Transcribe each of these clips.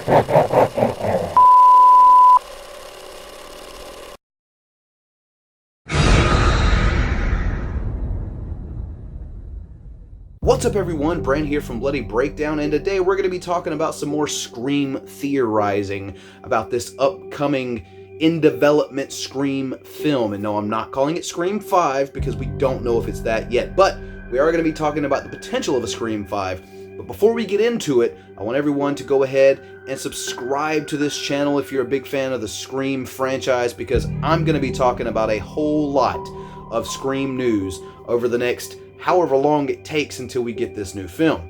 What's up everyone, Brand here from Bloody Breakdown, and today we're going to be talking about some more Scream theorizing about this upcoming in-development Scream film. And no, I'm not calling it Scream 5 because we don't know if it's that yet, but we are going to be talking about the potential of a Scream 5. But before we get into it, I want everyone to go ahead and subscribe to this channel if you're a big fan of the Scream franchise, because I'm going to be talking about a whole lot of Scream news over the next however long it takes until we get this new film.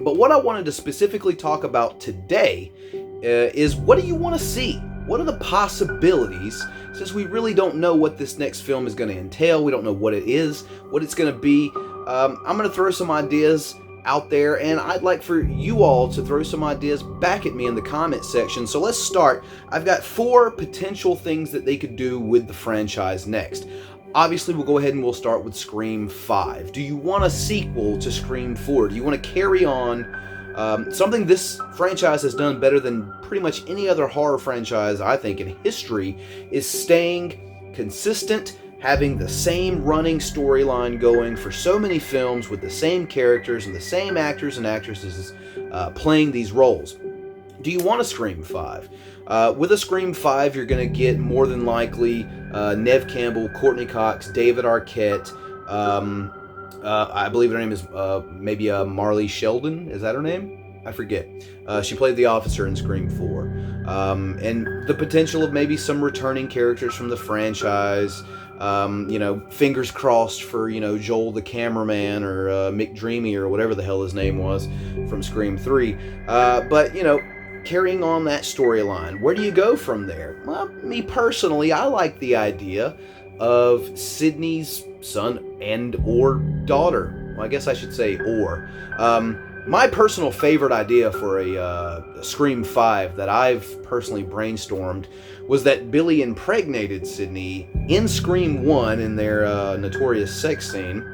But what I wanted to specifically talk about today is, what do you want to see? What are the possibilities, since we really don't know what this next film is going to entail? We don't know what it is, what it's going to be. I'm going to throw some ideas out there, and I'd like for you all to throw some ideas back at me in the comment section. So let's start. I've got 4 potential things that they could do with the franchise next. Obviously, we'll go ahead and we'll start with Scream 5. Do you want a sequel to Scream 4? Do you want to carry on something this franchise has done better than pretty much any other horror franchise, I think, in history, is staying consistent, having the same running storyline going for so many films with the same characters and the same actors and actresses playing these roles. Do you want a Scream 5? With a Scream 5, you're going to get more than likely Neve Campbell, Courtney Cox, David Arquette. I believe her name is maybe Marley Sheldon. Is that her name? I forget. She played the officer in Scream 4. And the potential of maybe some returning characters from the franchise. Fingers crossed for, Joel the cameraman, or Mick Dreamy, or whatever the hell his name was from Scream 3. But carrying on that storyline, where do you go from there? Well, me personally, I like the idea of Sidney's son and or daughter. Well, I guess I should say or. My personal favorite idea for a Scream 5 that I've personally brainstormed was that Billy impregnated Sidney in Scream 1 in their notorious sex scene.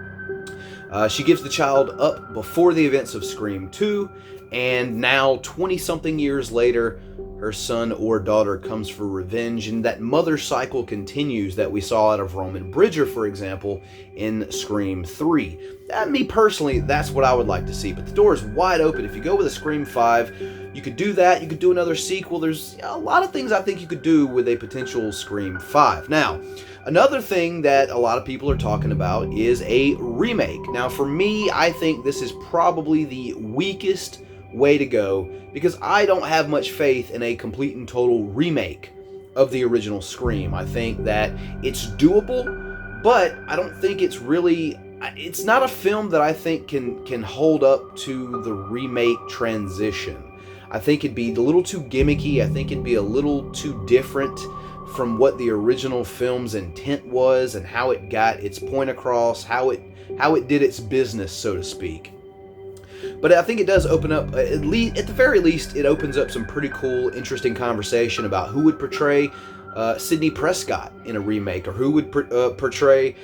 She gives the child up before the events of Scream 2, and now 20-something years later, her son or daughter comes for revenge, and that mother cycle continues that we saw out of Roman Bridger, for example, in Scream 3. Me personally, that's what I would like to see, but the door is wide open. If you go with a Scream 5, you could do that, you could do another sequel. There's a lot of things I think you could do with a potential Scream 5. Now, another thing that a lot of people are talking about is a remake. Now, for me, I think this is probably the weakest way to go, because I don't have much faith in a complete and total remake of the original Scream. I think that it's doable, but I don't think it's not a film that I think can hold up to the remake transition. I think it'd be a little too gimmicky. I think it'd be a little too different from what the original film's intent was and how it got its point across, how it did its business, so to speak. But I think it does open up, at the very least, it opens up some pretty cool, interesting conversation about who would portray Sidney Prescott in a remake, or who would portray,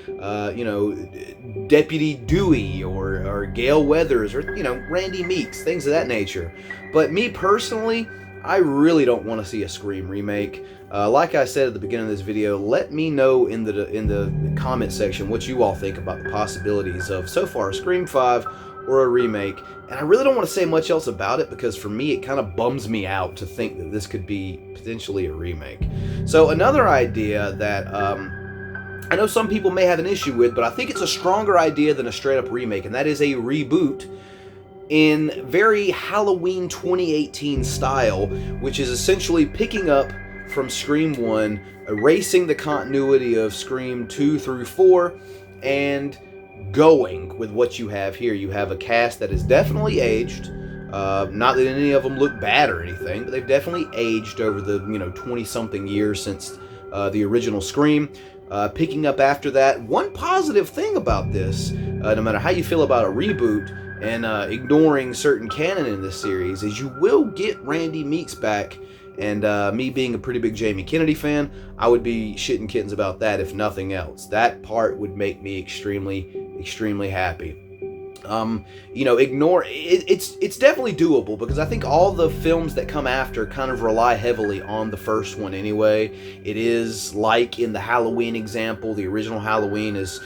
Deputy Dewey, or Gale Weathers, or, Randy Meeks, things of that nature. But me personally, I really don't want to see a Scream remake. Like I said at the beginning of this video, let me know in the comment section what you all think about the possibilities of, so far, Scream 5 or a remake. And I really don't want to say much else about it, because for me it kind of bums me out to think that this could be potentially a remake. So another idea that I know some people may have an issue with, but I think it's a stronger idea than a straight up remake, and that is a reboot in very Halloween 2018 style, which is essentially picking up from Scream 1, erasing the continuity of Scream 2 through 4, and going with what you have here. You have a cast that is definitely aged. Not that any of them look bad or anything, but they've definitely aged over the 20-something years since the original Scream. Picking up after that, one positive thing about this, no matter how you feel about a reboot and ignoring certain canon in this series, is you will get Randy Meeks back. And me being a pretty big Jamie Kennedy fan, I would be shitting kittens about that, if nothing else. That part would make me extremely, extremely happy. Ignore it, it's definitely doable, because I think all the films that come after kind of rely heavily on the first one anyway. It is like in the Halloween example, the original Halloween is,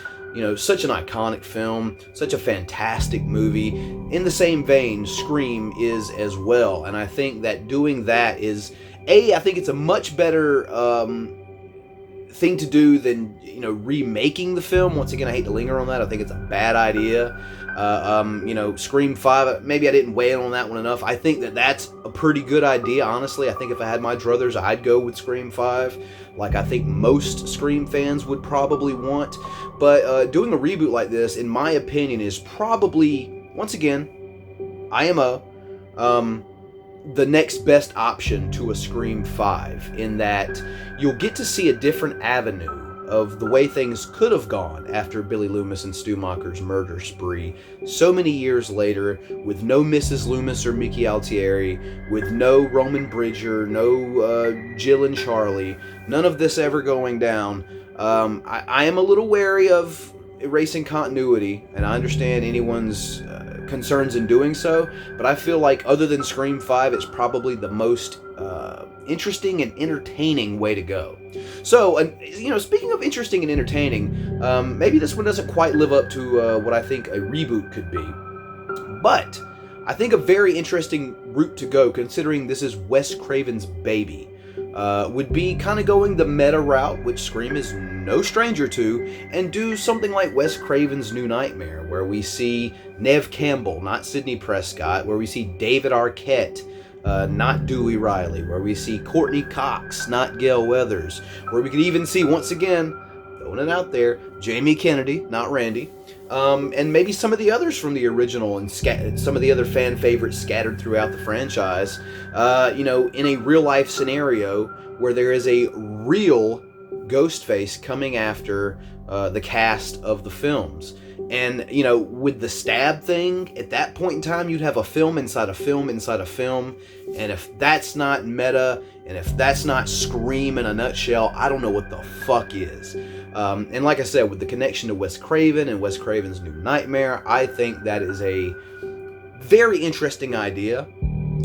such an iconic film, such a fantastic movie. In the same vein, Scream is as well, and I think that doing that is, I think it's a much better thing to do than remaking the film. Once again, I hate to linger on that. I think it's a bad idea. Scream 5, maybe I didn't weigh in on that one enough. I think that that's a pretty good idea, honestly. I think if I had my druthers, I'd go with Scream 5, like I think most Scream fans would probably want. But doing a reboot like this, in my opinion, is probably, once again, IMO, the next best option to a Scream 5, in that you'll get to see a different avenue of the way things could have gone after Billy Loomis and Stu Macher's murder spree so many years later, with no Mrs. Loomis or Mickey Altieri, with no Roman Bridger, no Jill and Charlie, none of this ever going down. I am a little wary of erasing continuity, and I understand anyone's concerns in doing so, but I feel like other than Scream 5, it's probably the most interesting and entertaining way to go. So, speaking of interesting and entertaining, maybe this one doesn't quite live up to what I think a reboot could be, but I think a very interesting route to go, considering this is Wes Craven's baby, would be kind of going the meta route, which Scream is no stranger to, and do something like Wes Craven's New Nightmare, where we see Neve Campbell, not Sidney Prescott, where we see David Arquette, not Dewey Riley, where we see Courtney Cox, not Gale Weathers, where we could even see, once again, throwing it out there, Jamie Kennedy, not Randy, and maybe some of the others from the original and some of the other fan favorites scattered throughout the franchise, in a real life scenario where there is a real Ghostface coming after the cast of the films. And, with the stab thing, at that point in time, you'd have a film inside a film inside a film. And if that's not meta, and if that's not Scream in a nutshell, I don't know what the fuck is. And like I said, with the connection to Wes Craven and Wes Craven's New Nightmare, I think that is a very interesting idea.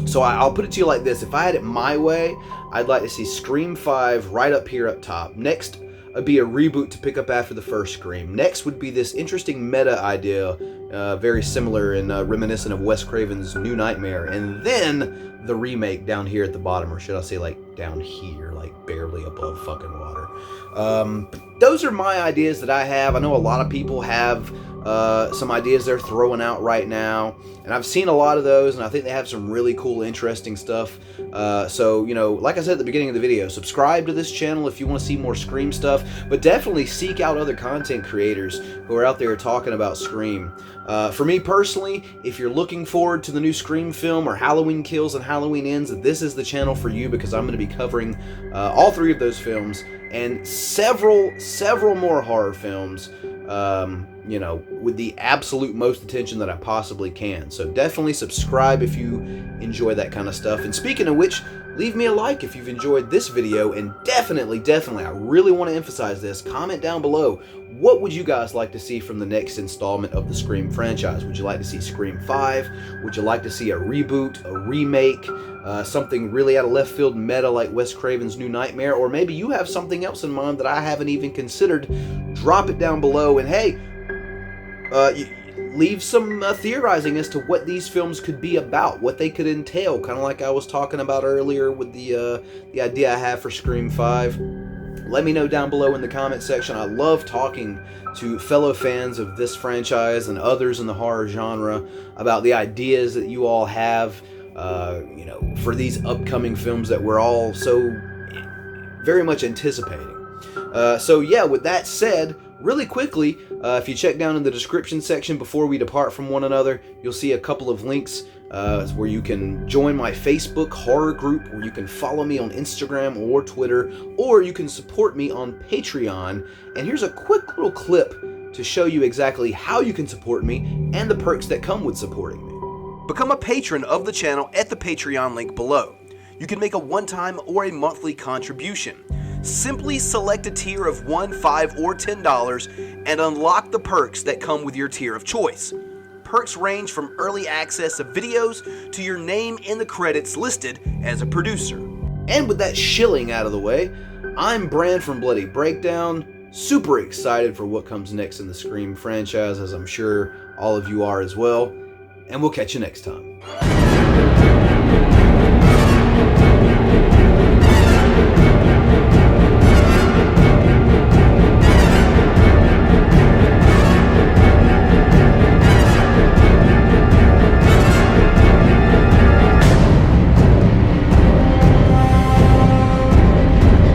So I'll put it to you like this. If I had it my way, I'd like to see Scream 5 right up here up top. Next would be a reboot to pick up after the first Scream. Next would be this interesting meta idea, very similar and reminiscent of Wes Craven's New Nightmare. And then the remake down here at the bottom, or should I say like down here, like barely above fucking water. Those are my ideas that I have. I know a lot of people have some ideas they're throwing out right now, and I've seen a lot of those, and I think they have some really cool, interesting stuff. So, like I said at the beginning of the video, subscribe to this channel if you want to see more Scream stuff, but definitely seek out other content creators who are out there talking about Scream. For me personally, if you're looking forward to the new Scream film or Halloween Kills and Halloween Ends, this is the channel for you, because I'm going to be covering all three of those films and several more horror films, with the absolute most attention that I possibly can. So definitely subscribe if you enjoy that kind of stuff. And speaking of which, leave me a like if you've enjoyed this video, and definitely, I really want to emphasize this, comment down below, what would you guys like to see from the next installment of the Scream franchise? Would you like to see Scream 5? Would you like to see a reboot, a remake, something really out of left field meta like Wes Craven's New Nightmare? Or maybe you have something else in mind that I haven't even considered. Drop it down below, and hey, leave some theorizing as to what these films could be about, what they could entail, kind of like I was talking about earlier with the idea I have for Scream 5. Let me know down below in the comment section. I love talking to fellow fans of this franchise and others in the horror genre about the ideas that you all have, for these upcoming films that we're all so very much anticipating. So yeah, with that said, really quickly, if you check down in the description section before we depart from one another, you'll see a couple of links where you can join my Facebook horror group, where you can follow me on Instagram or Twitter, or you can support me on Patreon. And here's a quick little clip to show you exactly how you can support me and the perks that come with supporting me. Become a patron of the channel at the Patreon link below. You can make a one-time or a monthly contribution. Simply select a tier of $1, $5, or $10 and unlock the perks that come with your tier of choice. perks range from early access of videos to your name in the credits listed as a producer. And with that shilling out of the way, I'm Bran from Bloody Breakdown, super excited for what comes next in the Scream franchise, as I'm sure all of you are as well, and we'll catch you next time.